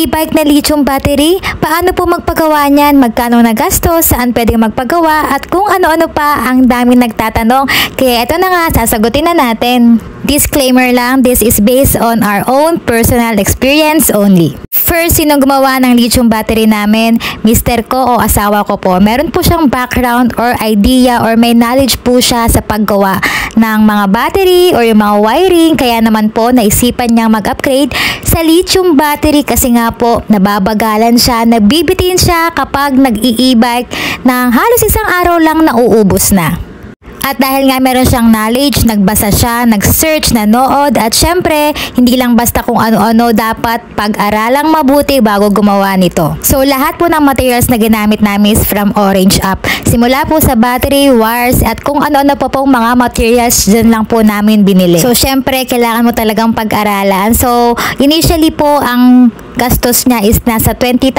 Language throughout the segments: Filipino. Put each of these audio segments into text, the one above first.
e-bike na lithium battery? Paano po magpagawa niyan? Magkano na gasto? Saan pwedeng magpagawa? At kung ano-ano pa ang daming nagtatanong. Kaya ito na nga, sasagutin na natin. Disclaimer lang, this is based on our own personal experience only. First, sinong gumawa ng lithium battery namin? Mister ko o asawa ko po. Meron po siyang background or idea or may knowledge po siya sa paggawa ng mga battery or yung mga wiring. Kaya naman po, naisipan niyang mag-upgrade sa lithium battery kasi nga po, nababagalan siya, nabibitin siya kapag nag-i-e-bike ng halos isang araw lang nauubos na. At dahil nga meron siyang knowledge, nagbasa siya, nag-search, nanood, at syempre, hindi lang basta kung ano-ano, dapat pag-aralang mabuti bago gumawa nito. So, lahat po ng materials na ginamit namin is from Orange Up. Simula po sa battery, wires, at kung ano-ano pa pong mga materials, dyan lang po namin binili. So, syempre, kailangan mo talagang pag-aralan. So, initially po, ang gastos niya is nasa 20,000,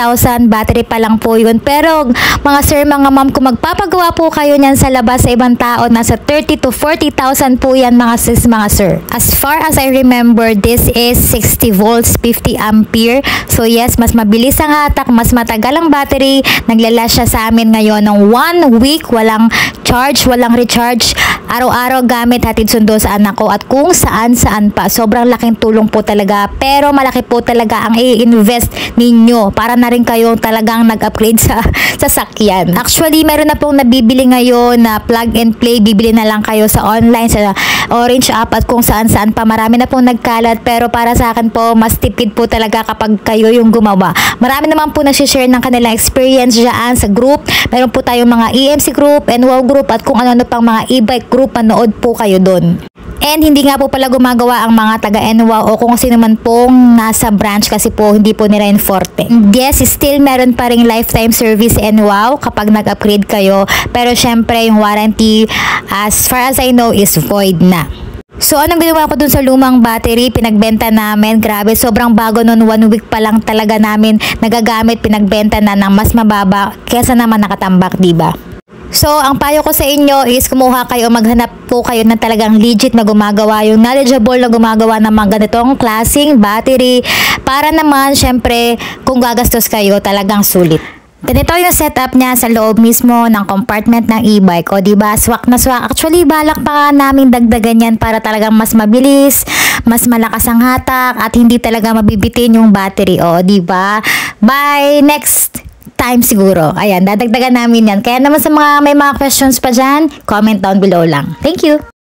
battery pa lang po yun. Pero, mga sir, mga ma'am, kung magpapagawa po kayo niyan sa labas sa ibang tao, nasa 30 to 40,000 po yan mga sis, mga sir. As far as I remember, this is 60 volts, 50 ampere. So yes, mas mabilis ang hatak, mas matagal ang battery. Naglalas siya sa amin ngayon ng 1 week, walang charge, walang recharge. Araw-araw gamit, hatid sundo sa anak ko at kung saan-saan pa. Sobrang laking tulong po talaga. Pero malaki po talaga ang i-invest ninyo para na rin kayong talagang nag-upgrade sa sasakyan. Actually, meron na pong nabibili ngayon na plug and play. Bibili na lang kayo sa online, sa Orange App at kung saan-saan pa. Marami na pong nagkalat pero para sa akin po, mas tipid po talaga kapag kayo yung gumawa. Marami naman po nagsishare ng kanilang experience dyan sa group. Meron po tayong mga EMC group, NWOW group at kung ano-ano pang mga e-bike group, manood po kayo doon. And hindi nga po pala gumagawa ang mga taga-NWOW o kung sino man pong nasa branch kasi po hindi po nila yung forte. Yes, still meron pa ring lifetime service NWOW kapag nag-upgrade kayo. Pero syempre yung warranty as far as I know is void na. So anong ginawa ko dun sa lumang battery? Pinagbenta namin. Grabe, sobrang bago nun. 1 week pa lang talaga namin nagagamit. Pinagbenta na ng mas mababa kesa naman nakatambak, diba? So, ang payo ko sa inyo is kumuha kayo, maghanap po kayo ng talagang legit na gumagawa, yung knowledgeable na gumagawa ng mga ganitong klaseng battery para naman, syempre, kung gagastos kayo, talagang sulit. Ganito yung setup niya sa loob mismo ng compartment ng e-bike. O diba, swak na swak. Actually, balak pa namin dagdagan yan para talagang mas mabilis, mas malakas ang hatak, at hindi talaga mabibitin yung battery. O diba, by next time siguro. Ayan, dadagdagan namin yan. Kaya naman sa mga may mga questions pa dyan, comment down below lang. Thank you!